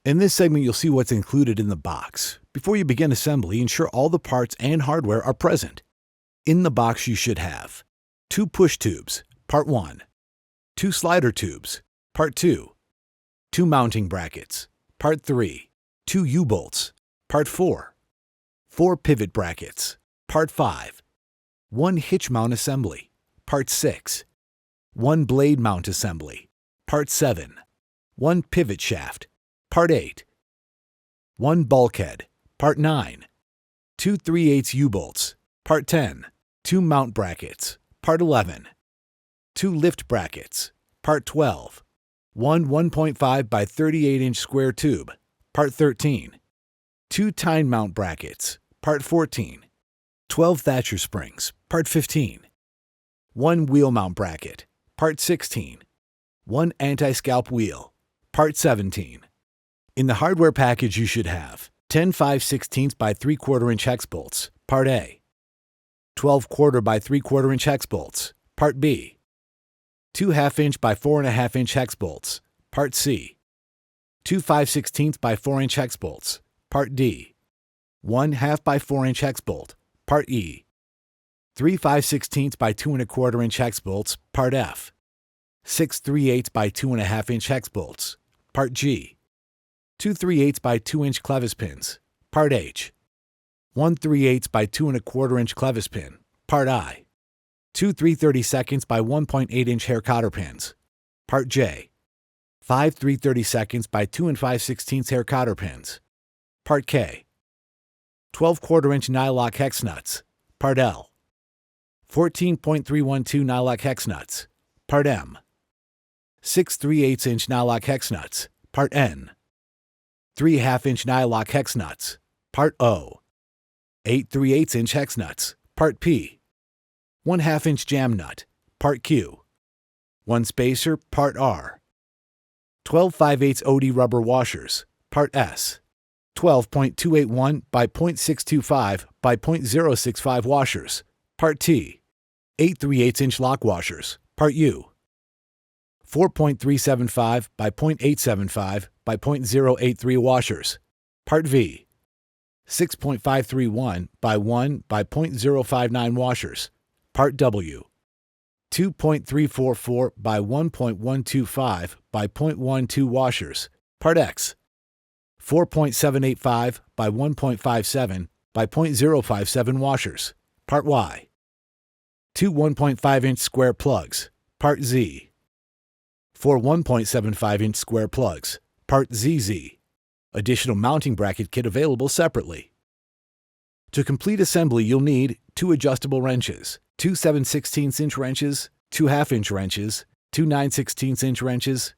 In this segment, you'll see what's included in the box. Before you begin assembly, ensure all the parts and hardware are present. In the box, you should have 2 push tubes, part 1, 2 slider tubes, part 2, 2 mounting brackets, part 3, 2 U-bolts, part 4, 4 pivot brackets, part 5, 1 hitch mount assembly, part 6, 1 blade mount assembly, part 7, 1 pivot shaft, part 8, 1 bulkhead, part 9, 2 3/8 U-bolts, part 10, 2 mount brackets, part 11, 2 lift brackets, part 12, 1 1.5 by 38-inch square tube, part 13, 2 tine mount brackets, part 14, 12 Dethatcher springs, part 15, 1 wheel mount bracket, part 16, 1 anti-scalp wheel, part 17. In the hardware package, you should have 10 5/16 by 3/4 inch hex bolts, part A, 12 1/4 by 3/4 inch hex bolts, part B, 2 1/2 inch by 4.5 inch hex bolts, part C, 2 5/16 by 4 inch hex bolts, part D, 1 1/2 by 4 inch hex bolt, part E, 3 5/16 by 2.25 inch hex bolts, part F, 6 3/8 by 2.5 inch hex bolts, part G, 2 3/8 by 2 inch clevis pins, part H, 1 3/8 by 2.25 inch clevis pin, part I, 2 3/32 by 1.8 inch hair cotter pins, part J, 5 3/32 by 2 5/16 hair cotter pins, part K, 12 1/4 inch nylock hex nuts, part L, 14.312 nylock hex nuts, part M, 6 3/8 inch nylock hex nuts, part N, 3 1/2 inch nylock hex nuts, part O, 8 3/8 inch hex nuts, part P, 1 1/2 inch jam nut, part Q, 1 spacer, part R, 12 5/8 OD rubber washers, part S, 12.281 by 0.625 by 0.065 washers, part T, 8 3/8 inch lock washers, part U, 4.375 by 0.875 by 0.083 washers, part V, 6.531 by 1 by 0.059 washers, part W, 2.344 by 1.125 by 0.12 washers, part X, 4.785 by 1.57 by 0.057 washers, part Y, 2 1.5 inch square plugs, part Z, 4 1.75 inch square plugs, part ZZ. Additional mounting bracket kit available separately. To complete assembly, you'll need 2 adjustable wrenches, 2 7/16 inch wrenches, 2 1/2 inch wrenches, 2 9/16 inch wrenches,